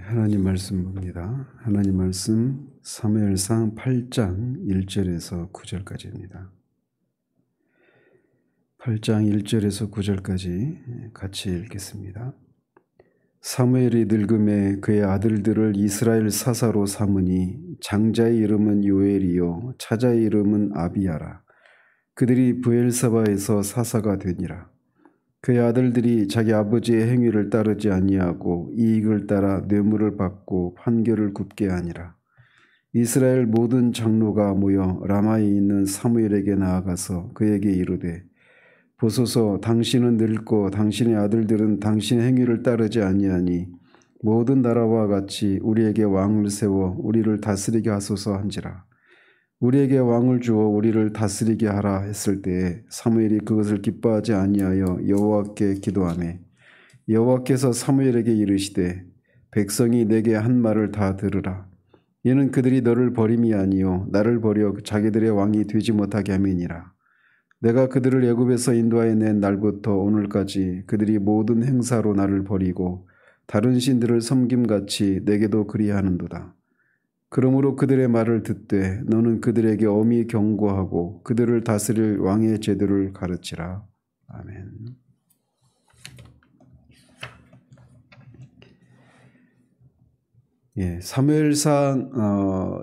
하나님 말씀 봅니다. 하나님 말씀 사무엘상 8장 1절에서 9절까지입니다. 8장 1절에서 9절까지 같이 읽겠습니다. 사무엘이 늙음에 그의 아들들을 이스라엘 사사로 삼으니 장자의 이름은 요엘이요 차자의 이름은 아비야라. 그들이 브엘사바에서 사사가 되니라. 그의 아들들이 자기 아버지의 행위를 따르지 아니하고 이익을 따라 뇌물을 받고 판결을 굽게 하니라. 이스라엘 모든 장로가 모여 라마에 있는 사무엘에게 나아가서 그에게 이르되 보소서, 당신은 늙고 당신의 아들들은 당신의 행위를 따르지 아니하니 모든 나라와 같이 우리에게 왕을 세워 우리를 다스리게 하소서 한지라. 우리에게 왕을 주어 우리를 다스리게 하라 했을 때에 사무엘이 그것을 기뻐하지 아니하여 여호와께 기도하매 여호와께서 사무엘에게 이르시되 백성이 내게 한 말을 다 들으라. 이는 그들이 너를 버림이 아니요 나를 버려 자기들의 왕이 되지 못하게 함이니라. 내가 그들을 애굽에서 인도하여 낸 날부터 오늘까지 그들이 모든 행사로 나를 버리고 다른 신들을 섬김같이 내게도 그리하는도다. 그러므로 그들의 말을 듣되 너는 그들에게 엄히 경고하고 그들을 다스릴 왕의 제도를 가르치라. 아멘. 예, 사무엘상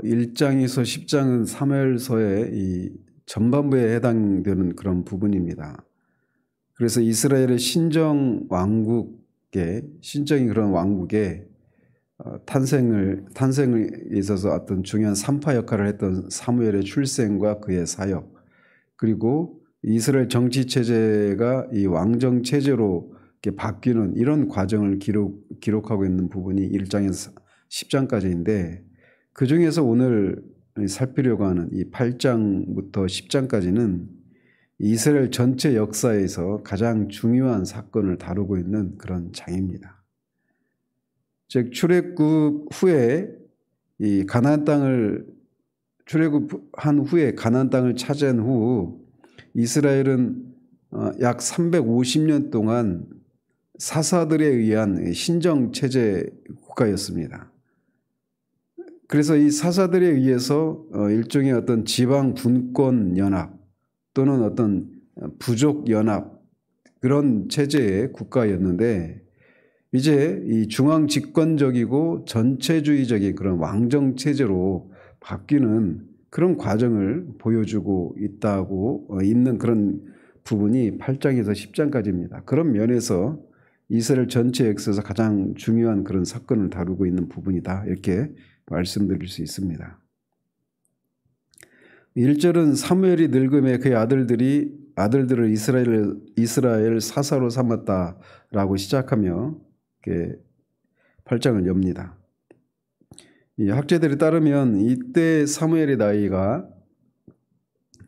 1장에서 10장은 사무엘서의 이 전반부에 해당되는 그런 부분입니다. 그래서 이스라엘의 신정이 그런 왕국의 탄생에 있어서 어떤 중요한 산파 역할을 했던 사무엘의 출생과 그의 사역, 그리고 이스라엘 정치 체제가 이 왕정 체제로 이렇게 바뀌는 이런 과정을 기록하고 있는 부분이 1장에서 10장까지인데, 그 중에서 오늘 살피려고 하는 이 8장부터 10장까지는 이스라엘 전체 역사에서 가장 중요한 사건을 다루고 있는 그런 장입니다. 즉 출애굽 후에 이 가나안 땅을 출애굽한 후에 가나안 땅을 차지한 후 이스라엘은 약 350년 동안 사사들에 의한 신정 체제 국가였습니다. 그래서 이 사사들에 의해서 일종의 어떤 지방 분권 연합 또는 어떤 부족 연합 그런 체제의 국가였는데, 이제 이 중앙 집권적이고 전체주의적인 그런 왕정 체제로 바뀌는 그런 과정을 보여주고 있는 그런 부분이 8장에서 10장까지입니다. 그런 면에서 이스라엘 전체 역사에서 가장 중요한 그런 사건을 다루고 있는 부분이다, 이렇게 말씀드릴 수 있습니다. 1절은 사무엘이 늙음에 그의 아들들을 이스라엘 사사로 삼았다라고 시작하며 8장을 엽니다. 이 학자들에 따르면 이때 사무엘의 나이가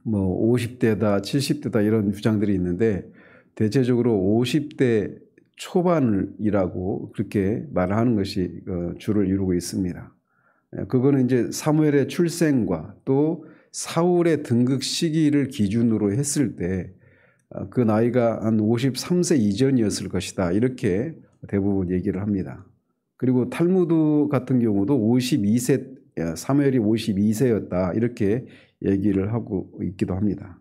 50대다 70대다 이런 주장들이 있는데, 대체적으로 50대 초반이라고 그렇게 말하는 것이 주를 이루고 있습니다. 그거는 이제 사무엘의 출생과 또 사울의 등극 시기를 기준으로 했을 때 그 나이가 한 53세 이전이었을 것이다, 이렇게 대부분 얘기를 합니다. 그리고 탈무드 같은 경우도 52세, 사무엘이 52세였다, 이렇게 얘기를 하고 있기도 합니다.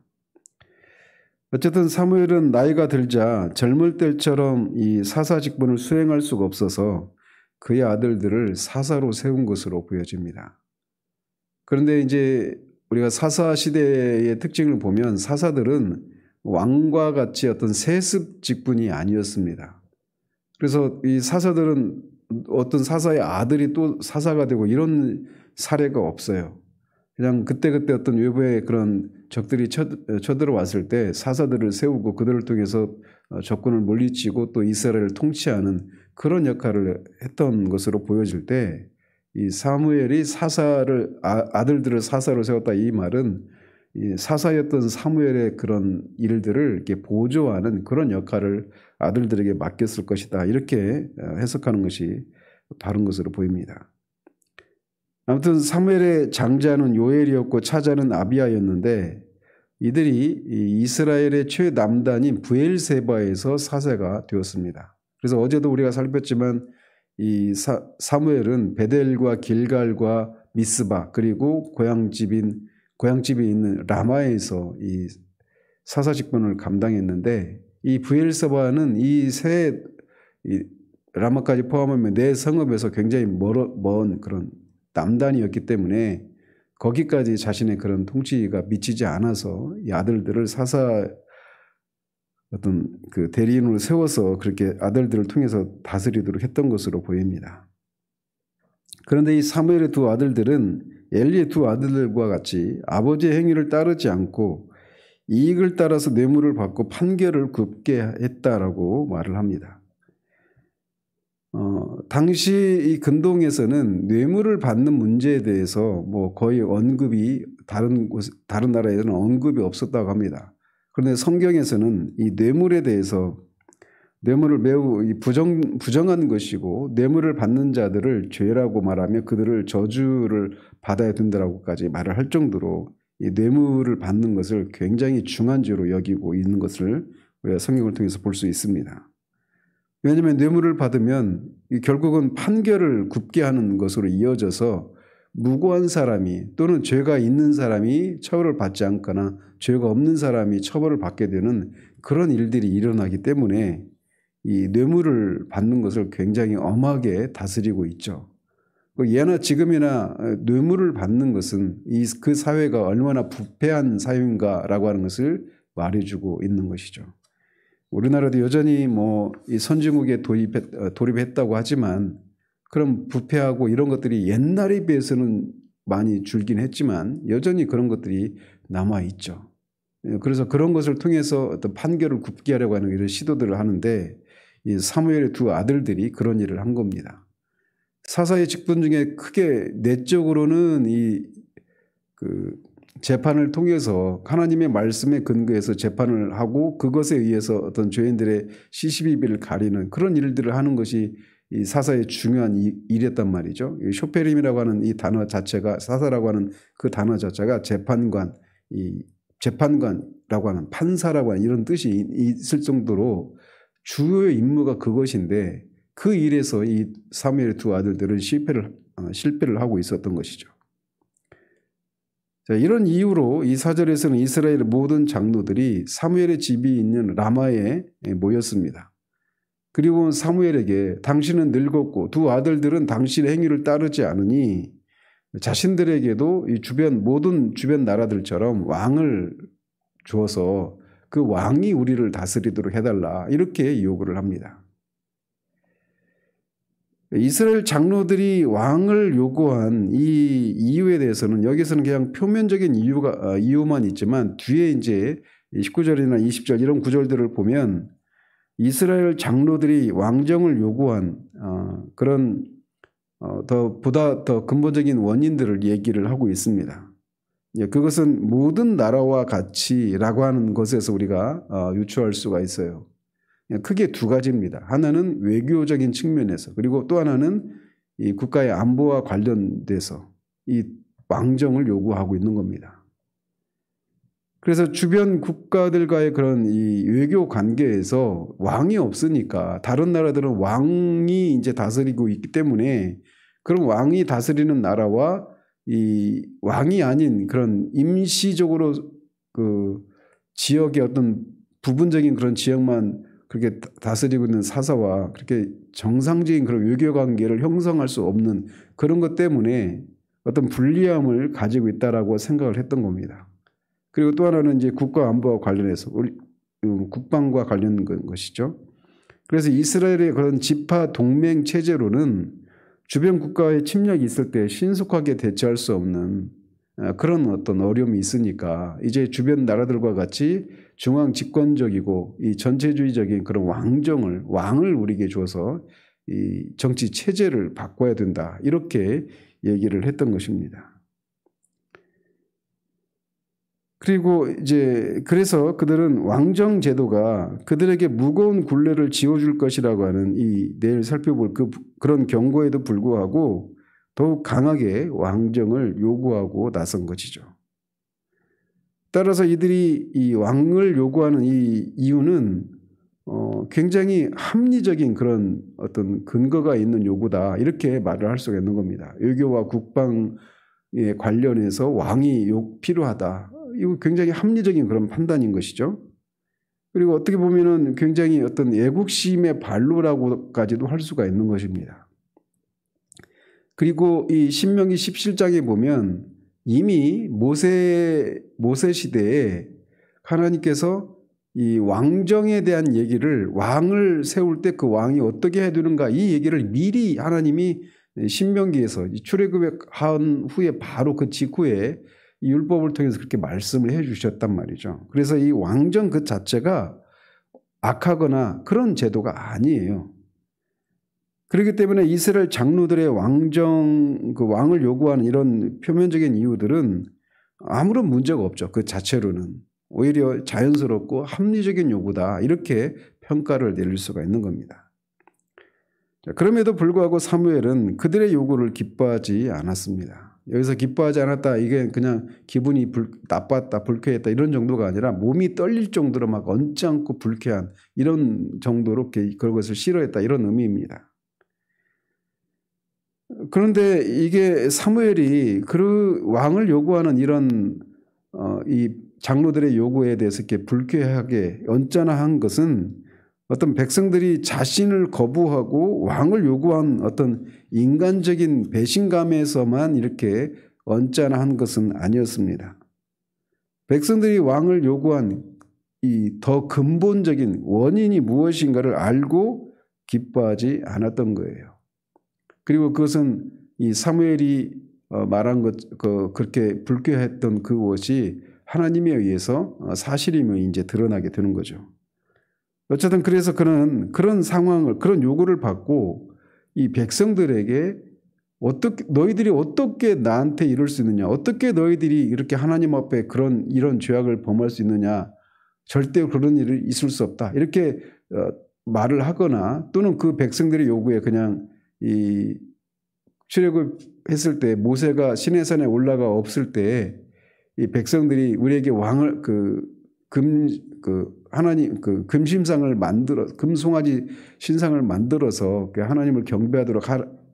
어쨌든 사무엘은 나이가 들자 젊을 때처럼 이 사사 직분을 수행할 수가 없어서 그의 아들들을 사사로 세운 것으로 보여집니다. 그런데 이제 우리가 사사 시대의 특징을 보면 사사들은 왕과 같이 어떤 세습 직분이 아니었습니다. 그래서 이 사사들은 어떤 사사의 아들이 또 사사가 되고 이런 사례가 없어요. 그냥 그때그때 어떤 외부의 그런 적들이 쳐들어왔을 때 사사들을 세우고 그들을 통해서 적군을 물리치고 또 이스라엘을 통치하는 그런 역할을 했던 것으로 보여질 때, 이 사무엘이 아들들을 사사로 세웠다, 이 말은 이 사사였던 사무엘의 그런 일들을 이렇게 보조하는 그런 역할을 아들들에게 맡겼을 것이다, 이렇게 해석하는 것이 바른 것으로 보입니다. 아무튼 사무엘의 장자는 요엘이었고 차자는 아비야였는데, 이들이 이스라엘의 최남단인 브엘세바에서 사세가 되었습니다. 그래서 어제도 우리가 살폈지만 이 사무엘은 베델과 길갈과 미스바 그리고 고향집이 있는 라마에서 이 사사직분을 감당했는데 이 브엘세바는 이 라마까지 포함하면 네 성읍에서 굉장히 먼 그런 남단이었기 때문에 거기까지 자신의 그런 통치가 미치지 않아서 이 아들들을 어떤 그 대리인으로 세워서 그렇게 아들들을 통해서 다스리도록 했던 것으로 보입니다. 그런데 이 사무엘의 두 아들들은 엘리의 두 아들들과 같이 아버지의 행위를 따르지 않고 이익을 따라서 뇌물을 받고 판결을 굽게 했다라고 말을 합니다. 당시 이 근동에서는 뇌물을 받는 문제에 대해서 뭐 거의 언급이 다른 나라에서는 언급이 없었다고 합니다. 그런데 성경에서는 이 뇌물에 대해서 뇌물을 매우 부정한 것이고 뇌물을 받는 자들을 죄라고 말하며 그들을 저주를 받아야 된다라고까지 말을 할 정도로 이 뇌물을 받는 것을 굉장히 중한 죄로 여기고 있는 것을 우리가 성경을 통해서 볼 수 있습니다. 왜냐하면 뇌물을 받으면 결국은 판결을 굽게 하는 것으로 이어져서 무고한 사람이 또는 죄가 있는 사람이 처벌을 받지 않거나 죄가 없는 사람이 처벌을 받게 되는 그런 일들이 일어나기 때문에 이 뇌물을 받는 것을 굉장히 엄하게 다스리고 있죠. 예나 지금이나 뇌물을 받는 것은 그 사회가 얼마나 부패한 사회인가라고 하는 것을 말해주고 있는 것이죠. 우리나라도 여전히 뭐 이 선진국에 돌입했다고 하지만 그런 부패하고 이런 것들이 옛날에 비해서는 많이 줄긴 했지만 여전히 그런 것들이 남아 있죠. 그래서 그런 것을 통해서 어떤 판결을 굽게 하려고 하는 이런 시도들을 하는데 이 사무엘의 두 아들들이 그런 일을 한 겁니다. 사사의 직분 중에 크게 내적으로는 그 재판을 통해서 하나님의 말씀에 근거해서 재판을 하고 그것에 의해서 어떤 죄인들의 시시비비를 가리는 그런 일들을 하는 것이 이 사사의 중요한 일이었단 말이죠. 이 쇼페림이라고 하는 이 단어 자체가 사사라고 하는 그 단어 자체가 재판관이라고 하는 판사라고 하는 이런 뜻이 있을 정도로 주요의 임무가 그것인데 그 일에서 이 사무엘의 두 아들들은 실패를 하고 있었던 것이죠. 자, 이런 이유로 이 4절에서는 이스라엘의 모든 장로들이 사무엘의 집이 있는 라마에 모였습니다. 그리고 사무엘에게 당신은 늙었고 두 아들들은 당신의 행위를 따르지 않으니 자신들에게도 이 모든 주변 나라들처럼 왕을 주어서 그 왕이 우리를 다스리도록 해달라 이렇게 요구를 합니다. 이스라엘 장로들이 왕을 요구한 이 이유에 대해서는 여기서는 그냥 표면적인 이유만 있지만 뒤에 이제 19절이나 20절 이런 구절들을 보면 이스라엘 장로들이 왕정을 요구한 그런 보다 더 근본적인 원인들을 얘기를 하고 있습니다. 그것은 모든 나라와 같이라고 하는 것에서 우리가 유추할 수가 있어요. 크게 두 가지입니다. 하나는 외교적인 측면에서 그리고 또 하나는 이 국가의 안보와 관련돼서 이 왕정을 요구하고 있는 겁니다. 그래서 주변 국가들과의 그런 이 외교 관계에서 왕이 없으니까 다른 나라들은 왕이 이제 다스리고 있기 때문에 그런 왕이 다스리는 나라와 이 왕이 아닌 그런 임시적으로 그 지역의 어떤 부분적인 그런 지역만 그렇게 다스리고 있는 사사와 그렇게 정상적인 그런 외교 관계를 형성할 수 없는 그런 것 때문에 어떤 불리함을 가지고 있다라고 생각을 했던 겁니다. 그리고 또 하나는 이제 국가 안보와 관련해서 국방과 관련된 것이죠. 그래서 이스라엘의 그런 지파 동맹 체제로는 주변 국가의 침략이 있을 때 신속하게 대처할 수 없는 그런 어떤 어려움이 있으니까 이제 주변 나라들과 같이 중앙 집권적이고 이 전체주의적인 그런 왕을 우리에게 줘서 이 정치 체제를 바꿔야 된다 이렇게 얘기를 했던 것입니다. 그리고 이제 그래서 그들은 왕정 제도가 그들에게 무거운 굴레를 지어줄 것이라고 하는 내일 살펴볼 그런 경고에도 불구하고 더욱 강하게 왕정을 요구하고 나선 것이죠. 따라서 이들이 이 왕을 요구하는 이 이유는 굉장히 합리적인 그런 어떤 근거가 있는 요구다 이렇게 말을 할 수가 있는 겁니다. 외교와 국방에 관련해서 왕이 필요하다. 이거 굉장히 합리적인 그런 판단인 것이죠. 그리고 어떻게 보면은 굉장히 어떤 애국심의 발로라고까지도 할 수가 있는 것입니다. 그리고 이 신명기 17장에 보면 이미 모세 시대에 하나님께서 이 왕정에 대한 얘기를 왕을 세울 때 그 왕이 어떻게 해야 되는가 이 얘기를 미리 하나님이 신명기에서 출애굽한 후에 바로 그 직후에 이 율법을 통해서 그렇게 말씀을 해 주셨단 말이죠. 그래서 이 왕정 그 자체가 악하거나 그런 제도가 아니에요. 그렇기 때문에 이스라엘 장로들의 왕정 그 왕을 요구하는 이런 표면적인 이유들은 아무런 문제가 없죠. 그 자체로는 오히려 자연스럽고 합리적인 요구다 이렇게 평가를 내릴 수가 있는 겁니다. 자, 그럼에도 불구하고 사무엘은 그들의 요구를 기뻐하지 않았습니다. 여기서 기뻐하지 않았다 이게 그냥 기분이 나빴다 불쾌했다 이런 정도가 아니라 몸이 떨릴 정도로 막 언짢고 불쾌한 이런 정도로 그것을 싫어했다 이런 의미입니다. 그런데 이게 사무엘이 그 왕을 요구하는 이런 이 장로들의 요구에 대해서 이렇게 불쾌하게 언짢아한 것은 어떤 백성들이 자신을 거부하고 왕을 요구한 어떤 인간적인 배신감에서만 이렇게 언짢아한 것은 아니었습니다. 백성들이 왕을 요구한 이 더 근본적인 원인이 무엇인가를 알고 기뻐하지 않았던 거예요. 그리고 그것은 이 사무엘이 말한 것, 그렇게 불쾌했던 그것이 하나님에 의해서 사실임을 이제 드러나게 되는 거죠. 어쨌든 그래서 그는 그런 상황을, 그런 요구를 받고 이 백성들에게 너희들이 어떻게 나한테 이럴 수 있느냐? 어떻게 너희들이 이렇게 하나님 앞에 이런 죄악을 범할 수 있느냐? 절대 그런 일이 있을 수 없다. 이렇게 말을 하거나 또는 그 백성들의 요구에 그냥 이 출애굽했을 때 모세가 시내산에 올라가 없을 때 이 백성들이 우리에게 왕을 하나님 금심상을 금송아지 신상을 만들어서 하나님을 경배하도록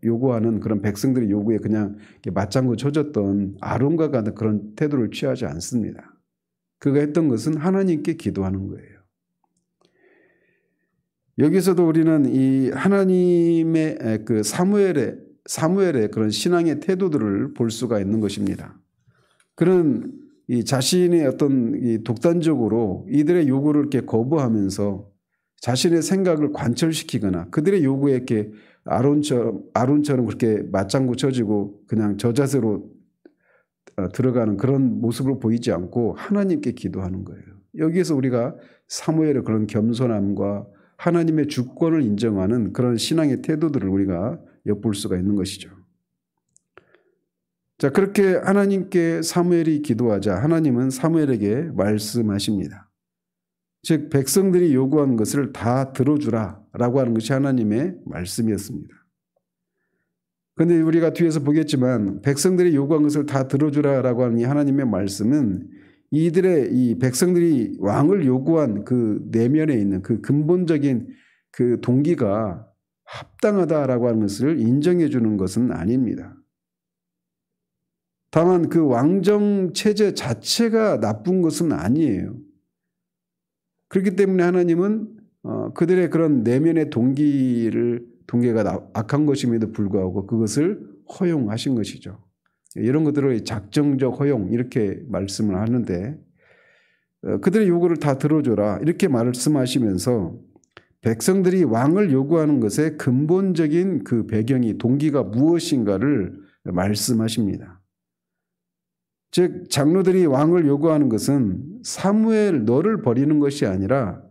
요구하는 그런 백성들의 요구에 그냥 맞장구 쳐줬던 아론과 같은 그런 태도를 취하지 않습니다. 그가 했던 것은 하나님께 기도하는 거예요. 여기서도 우리는 이 하나님의 그 사무엘의 그런 신앙의 태도들을 볼 수가 있는 것입니다. 그는 이 자신의 어떤 이 독단적으로 이들의 요구를 이렇게 거부하면서 자신의 생각을 관철시키거나 그들의 요구에 이렇게 아론처럼 그렇게 맞장구 쳐지고 그냥 저자세로 들어가는 그런 모습을 보이지 않고 하나님께 기도하는 거예요. 여기에서 우리가 사무엘의 그런 겸손함과 하나님의 주권을 인정하는 그런 신앙의 태도들을 우리가 엿볼 수가 있는 것이죠. 자, 그렇게 하나님께 사무엘이 기도하자 하나님은 사무엘에게 말씀하십니다. 즉 백성들이 요구한 것을 다 들어주라라고 하는 것이 하나님의 말씀이었습니다. 그런데 우리가 뒤에서 보겠지만 백성들이 요구한 것을 다 들어주라라고 하는 이 하나님의 말씀은 이 백성들이 왕을 요구한 그 내면에 있는 그 근본적인 그 동기가 합당하다라고 하는 것을 인정해 주는 것은 아닙니다. 다만 그 왕정 체제 자체가 나쁜 것은 아니에요. 그렇기 때문에 하나님은 그들의 그런 내면의 동기가 악한 것임에도 불구하고 그것을 허용하신 것이죠. 이런 것들을 작정적 허용 이렇게 말씀을 하는데 그들의 요구를 다 들어줘라 이렇게 말씀하시면서 백성들이 왕을 요구하는 것의 근본적인 그 배경이 동기가 무엇인가를 말씀하십니다. 즉 장로들이 왕을 요구하는 것은 사무엘 너를 버리는 것이 아니라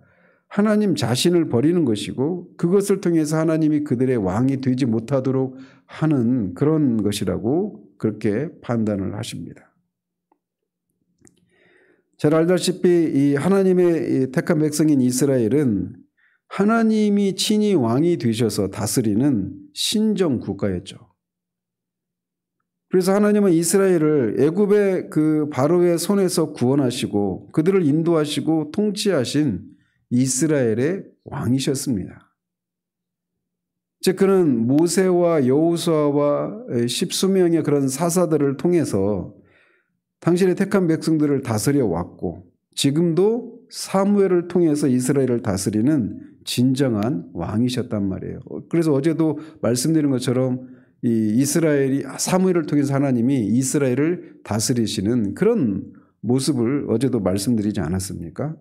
하나님 자신을 버리는 것이고 그것을 통해서 하나님이 그들의 왕이 되지 못하도록 하는 그런 것이라고 그렇게 판단을 하십니다. 잘 알다시피 이 하나님의 택한 백성인 이스라엘은 하나님이 친히 왕이 되셔서 다스리는 신정 국가였죠. 그래서 하나님은 이스라엘을 애굽의 그 바로의 손에서 구원하시고 그들을 인도하시고 통치하신 이스라엘의 왕이셨습니다. 즉 그는 모세와 여호수아와 10수명의 그런 사사들을 통해서 당신의 택한 백성들을 다스려 왔고 지금도 사무엘을 통해서 이스라엘을 다스리는 진정한 왕이셨단 말이에요. 그래서 어제도 말씀드린 것처럼 이 이스라엘이 사무엘을 통해서 하나님이 이스라엘을 다스리시는 그런 모습을 어제도 말씀드리지 않았습니까?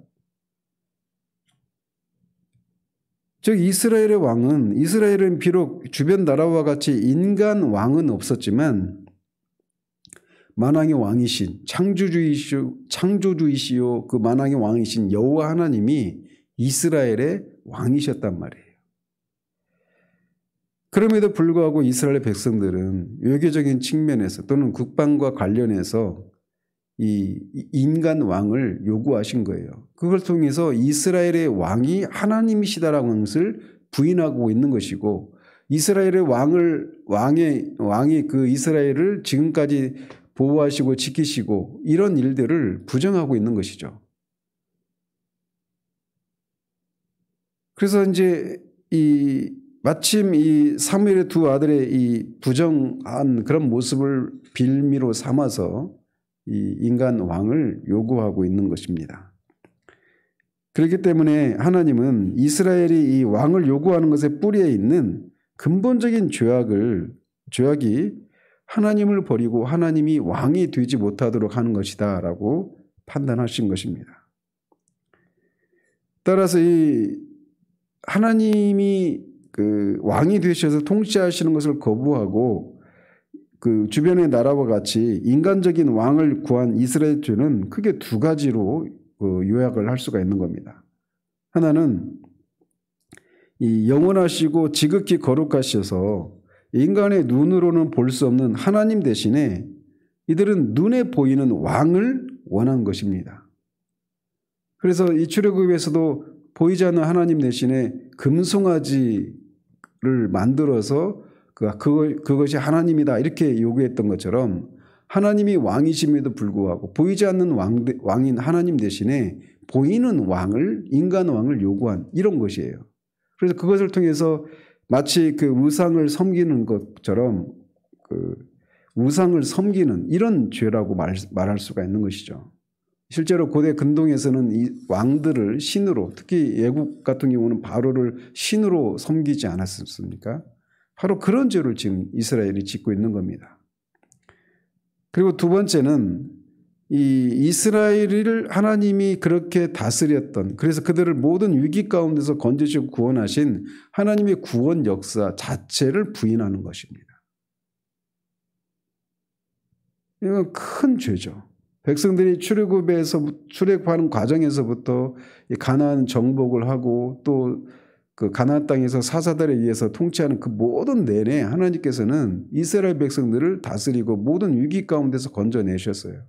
즉 이스라엘의 왕은 이스라엘은 비록 주변 나라와 같이 인간 왕은 없었지만 만왕의 왕이신 창조주이시요 그 만왕의 왕이신 여호와 하나님이 이스라엘의 왕이셨단 말이에요. 그럼에도 불구하고 이스라엘 백성들은 외교적인 측면에서 또는 국방과 관련해서 이 인간 왕을 요구하신 거예요. 그걸 통해서 이스라엘의 왕이 하나님이시다라고 하는 것을 부인하고 있는 것이고 이스라엘의 왕이 그 이스라엘을 지금까지 보호하시고 지키시고 이런 일들을 부정하고 있는 것이죠. 그래서 이제 마침 이 사무엘의 두 아들의 이 부정한 그런 모습을 빌미로 삼아서 이 인간 왕을 요구하고 있는 것입니다. 그렇기 때문에 하나님은 이스라엘이 이 왕을 요구하는 것의 뿌리에 있는 근본적인 죄악이 하나님을 버리고 하나님이 왕이 되지 못하도록 하는 것이다 라고 판단하신 것입니다. 따라서 이 하나님이 그 왕이 되셔서 통치하시는 것을 거부하고 그 주변의 나라와 같이 인간적인 왕을 구한 이스라엘 죄는 크게 두 가지로 요약을 할 수가 있는 겁니다. 하나는 이 영원하시고 지극히 거룩하셔서 인간의 눈으로는 볼 수 없는 하나님 대신에 이들은 눈에 보이는 왕을 원한 것입니다. 그래서 이 출애굽에서도 보이지 않는 하나님 대신에 금송아지를 만들어서 그것이 하나님이다 이렇게 요구했던 것처럼 하나님이 왕이심에도 불구하고 보이지 않는 왕인 하나님 대신에 보이는 왕을 인간 왕을 요구한 이런 것이에요. 그래서 그것을 통해서 마치 그 우상을 섬기는 것처럼 그 우상을 섬기는 이런 죄라고 말할 수가 있는 것이죠. 실제로 고대 근동에서는 이 왕들을 신으로 특히 애국 같은 경우는 바로를 신으로 섬기지 않았습니까? 바로 그런 죄를 지금 이스라엘이 짓고 있는 겁니다. 그리고 두 번째는 이 이스라엘을 하나님이 그렇게 다스렸던 그래서 그들을 모든 위기 가운데서 건지시고 구원하신 하나님의 구원 역사 자체를 부인하는 것입니다. 이건 큰 죄죠. 백성들이 출애굽하는 과정에서부터 가나안 정복을 하고 또 그 가나안 땅에서 사사들에 의해서 통치하는 그 모든 내내 하나님께서는 이스라엘 백성들을 다스리고 모든 위기 가운데서 건져내셨어요.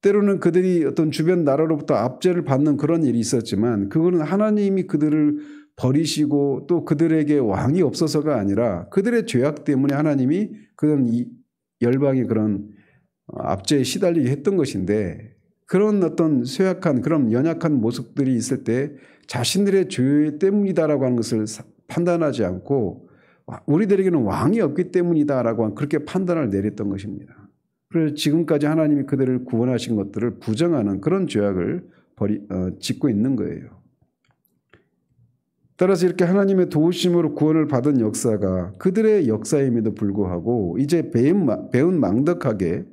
때로는 그들이 어떤 주변 나라로부터 압제를 받는 그런 일이 있었지만 그거는 하나님이 그들을 버리시고 또 그들에게 왕이 없어서가 아니라 그들의 죄악 때문에 하나님이 그런 열방의 그런 압제에 시달리게 했던 것인데 그런 어떤 쇠약한 그런 연약한 모습들이 있을 때 자신들의 죄 때문이다라고 하는 것을 판단하지 않고 우리들에게는 왕이 없기 때문이다라고 그렇게 판단을 내렸던 것입니다. 그래서 지금까지 하나님이 그들을 구원하신 것들을 부정하는 그런 죄악을 짓고 있는 거예요. 따라서 이렇게 하나님의 도우심으로 구원을 받은 역사가 그들의 역사임에도 불구하고 이제 배은 망덕하게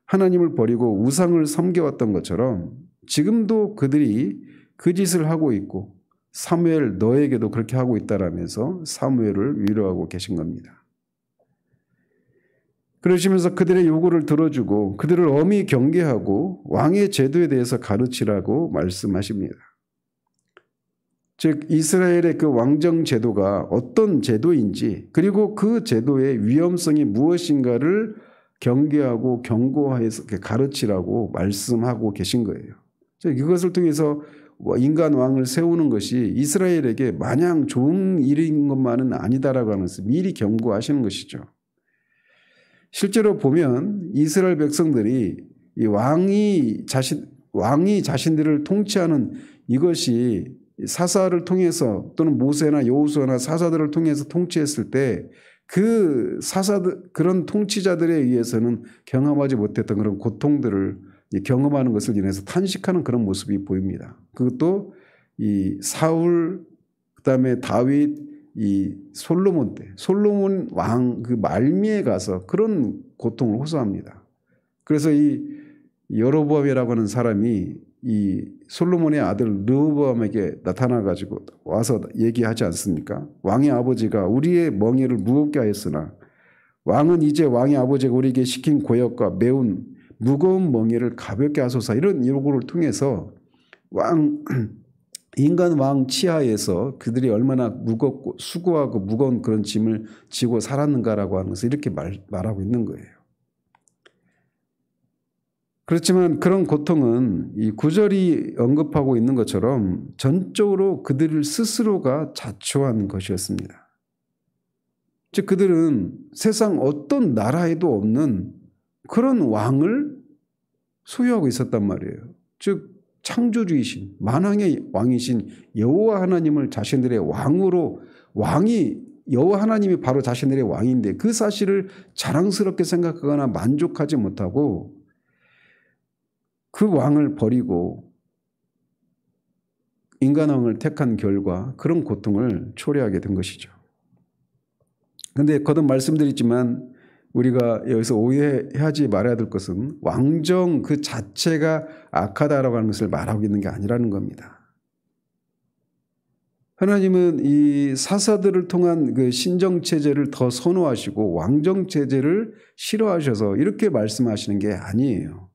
하나님을 버리고 우상을 섬겨왔던 것처럼 지금도 그들이 그 짓을 하고 있고 사무엘 너에게도 그렇게 하고 있다라면서 사무엘을 위로하고 계신 겁니다. 그러시면서 그들의 요구를 들어주고 그들을 엄히 경계하고 왕의 제도에 대해서 가르치라고 말씀하십니다. 즉 이스라엘의 그 왕정 제도가 어떤 제도인지 그리고 그 제도의 위험성이 무엇인가를 경계하고 경고해서 가르치라고 말씀하고 계신 거예요. 즉 이것을 통해서 인간 왕을 세우는 것이 이스라엘에게 마냥 좋은 일인 것만은 아니다라고 하면서 미리 경고하시는 것이죠. 실제로 보면 이스라엘 백성들이 이 왕이 자신들을 통치하는 이것이 사사를 통해서 또는 모세나 여호수아나 사사들을 통해서 통치했을 때 그 사사들 그런 통치자들에 의해서는 경험하지 못했던 그런 고통들을 경험하는 것을 인해서 탄식하는 그런 모습이 보입니다. 그것도 이 사울 그다음에 다윗 이 솔로몬 때 솔로몬 왕 그 말미에 가서 그런 고통을 호소합니다. 그래서 이 여로보암이라고 하는 사람이 이 솔로몬의 아들 르호보암에게 나타나 가지고 와서 얘기하지 않습니까? 왕의 아버지가 우리의 멍에를 무겁게 하였으나 왕은 이제 왕의 아버지가 우리에게 시킨 고역과 매운 무거운 멍에를 가볍게 하소서, 이런 요구를 통해서 인간 왕 치하에서 그들이 얼마나 무겁고 수고하고 무거운 그런 짐을 지고 살았는가라고 하는 것을 이렇게 말하고 있는 거예요. 그렇지만 그런 고통은 이 구절이 언급하고 있는 것처럼 전적으로 그들 스스로가 자초한 것이었습니다. 즉 그들은 세상 어떤 나라에도 없는 그런 왕을 소유하고 있었단 말이에요. 즉 창조주이신 만왕의 왕이신 여호와 하나님을 자신들의 왕으로, 왕이 여호와 하나님이 바로 자신들의 왕인데 그 사실을 자랑스럽게 생각하거나 만족하지 못하고 그 왕을 버리고 인간왕을 택한 결과 그런 고통을 초래하게 된 것이죠. 그런데 거듭 말씀드리지만 우리가 여기서 오해하지 말아야 될 것은 왕정 그 자체가 악하다라고 하는 것을 말하고 있는 게 아니라는 겁니다. 하나님은 이 사사들을 통한 그 신정체제를 더 선호하시고 왕정체제를 싫어하셔서 이렇게 말씀하시는 게 아니에요.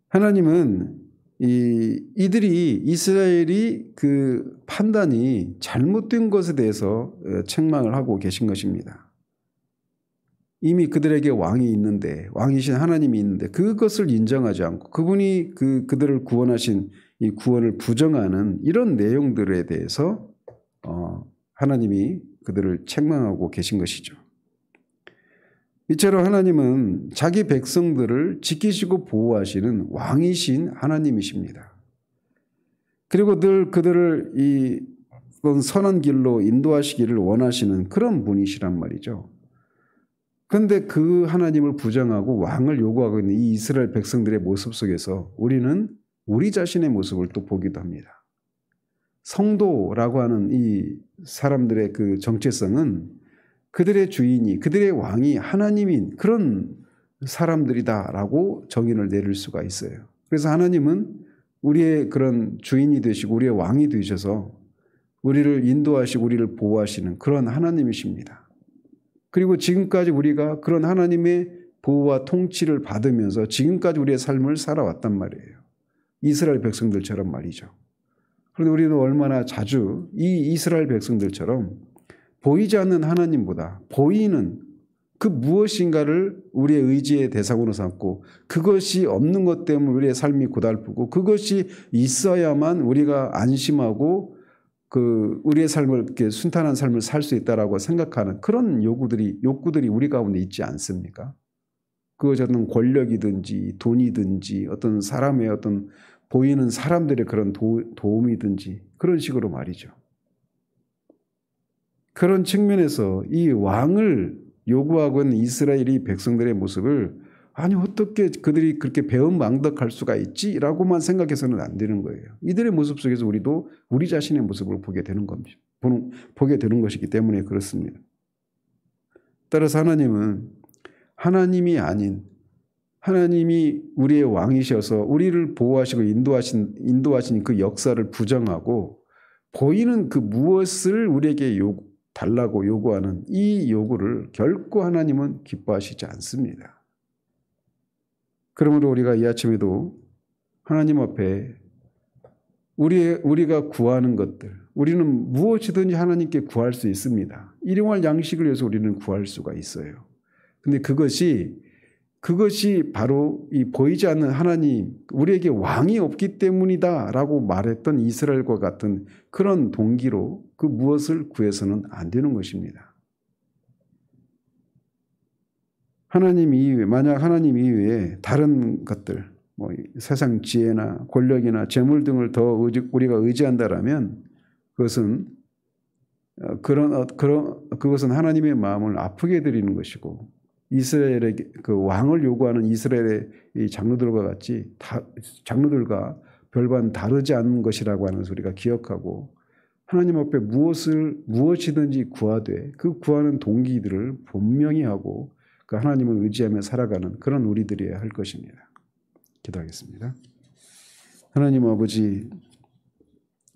하나님은 이들이 이스라엘이 그 판단이 잘못된 것에 대해서 책망을 하고 계신 것입니다. 이미 그들에게 왕이 있는데, 왕이신 하나님이 있는데 그것을 인정하지 않고 그분이 그들을 구원하신 이 구원을 부정하는 이런 내용들에 대해서 하나님이 그들을 책망하고 계신 것이죠. 이처럼 하나님은 자기 백성들을 지키시고 보호하시는 왕이신 하나님이십니다. 그리고 늘 그들을 이 선한 길로 인도하시기를 원하시는 그런 분이시란 말이죠. 그런데 그 하나님을 부정하고 왕을 요구하고 있는 이 이스라엘 백성들의 모습 속에서 우리는 우리 자신의 모습을 또 보기도 합니다. 성도라고 하는 이 사람들의 그 정체성은 그들의 주인이, 그들의 왕이 하나님인 그런 사람들이다라고 정의를 내릴 수가 있어요. 그래서 하나님은 우리의 그런 주인이 되시고 우리의 왕이 되셔서 우리를 인도하시고 우리를 보호하시는 그런 하나님이십니다. 그리고 지금까지 우리가 그런 하나님의 보호와 통치를 받으면서 지금까지 우리의 삶을 살아왔단 말이에요. 이스라엘 백성들처럼 말이죠. 그런데 우리는 얼마나 자주 이 이스라엘 백성들처럼 보이지 않는 하나님보다 보이는 그 무엇인가를 우리의 의지의 대상으로 삼고 그것이 없는 것 때문에 우리의 삶이 고달프고 그것이 있어야만 우리가 안심하고 우리의 삶을 이렇게 순탄한 삶을 살 수 있다라고 생각하는 그런 욕구들이 우리 가운데 있지 않습니까? 그것은 권력이든지 돈이든지 어떤 사람의 어떤 보이는 사람들의 그런 도움이든지 그런 식으로 말이죠. 그런 측면에서 이 왕을 요구하고 있는 이스라엘이 백성들의 모습을 아니 어떻게 그들이 그렇게 배은망덕할 수가 있지라고만 생각해서는 안 되는 거예요. 이들의 모습 속에서 우리도 우리 자신의 모습을 보게 되는 겁니다. 보게 되는 것이기 때문에 그렇습니다. 따라서 하나님은 하나님이 아닌 하나님이 우리의 왕이셔서 우리를 보호하시고 인도하신 그 역사를 부정하고 보이는 그 무엇을 우리에게 달라고 요구하는 이 요구를 결코 하나님은 기뻐하시지 않습니다. 그러므로 우리가 이 아침에도 하나님 앞에 우리가 구하는 것들, 우리는 무엇이든지 하나님께 구할 수 있습니다. 일용할 양식을 위해서 우리는 구할 수가 있어요. 근데 그것이 바로 이 보이지 않는 하나님, 우리에게 왕이 없기 때문이다라고 말했던 이스라엘과 같은 그런 동기로 그 무엇을 구해서는 안 되는 것입니다. 하나님 이외에, 만약 하나님 이외에 다른 것들, 뭐 세상 지혜나 권력이나 재물 등을 더 우리가 의지한다라면 그것은 그것은 하나님의 마음을 아프게 드리는 것이고 이스라엘의 그 왕을 요구하는 이스라엘의 이 장로들과 같이 장로들과 별반 다르지 않은 것이라고 하는 것을 우리가 기억하고 하나님 앞에 무엇이든지 구하되 그 구하는 동기들을 분명히 하고 그 하나님을 의지하며 살아가는 그런 우리들이어야 할 것입니다. 기도하겠습니다. 하나님 아버지,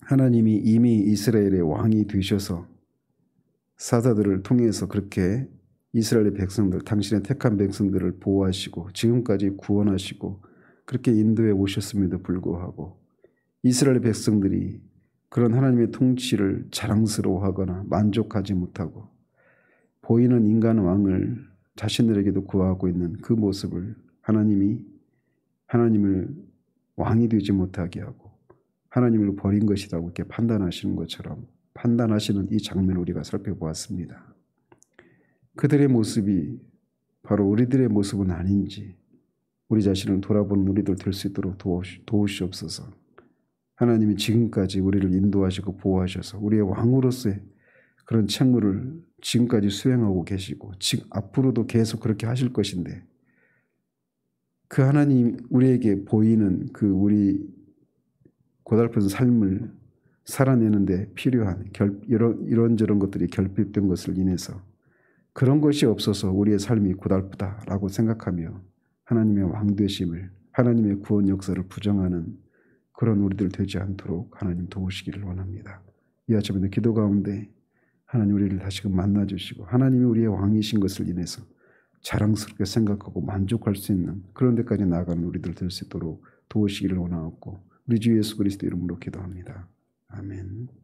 하나님이 이미 이스라엘의 왕이 되셔서 사사들을 통해서 그렇게 이스라엘의 백성들, 당신의 택한 백성들을 보호하시고 지금까지 구원하시고 그렇게 인도해 오셨음에도 불구하고 이스라엘 백성들이 그런 하나님의 통치를 자랑스러워하거나 만족하지 못하고 보이는 인간 왕을 자신들에게도 구하고 있는 그 모습을 하나님을 왕이 되지 못하게 하고 하나님을 버린 것이라고 이렇게 판단하시는 것처럼 판단하시는 이 장면을 우리가 살펴보았습니다. 그들의 모습이 바로 우리들의 모습은 아닌지 우리 자신을 돌아보는 우리들 될 수 있도록 도우시옵소서. 하나님이 지금까지 우리를 인도하시고 보호하셔서 우리의 왕으로서의 그런 책무를 지금까지 수행하고 계시고 지금 앞으로도 계속 그렇게 하실 것인데 그 하나님 우리에게 보이는 그 우리 고달픈 삶을 살아내는데 필요한 이런저런 것들이 결핍된 것을 인해서 그런 것이 없어서 우리의 삶이 고달프다라고 생각하며 하나님의 왕되심을 하나님의 구원 역사를 부정하는 그런 우리들 되지 않도록 하나님 도우시기를 원합니다. 이 아침에도 기도 가운데 하나님 우리를 다시금 만나주시고 하나님이 우리의 왕이신 것을 인해서 자랑스럽게 생각하고 만족할 수 있는 그런 데까지 나아가는 우리들 될 수 있도록 도우시기를 원하옵고 우리 주 예수 그리스도 이름으로 기도합니다. 아멘.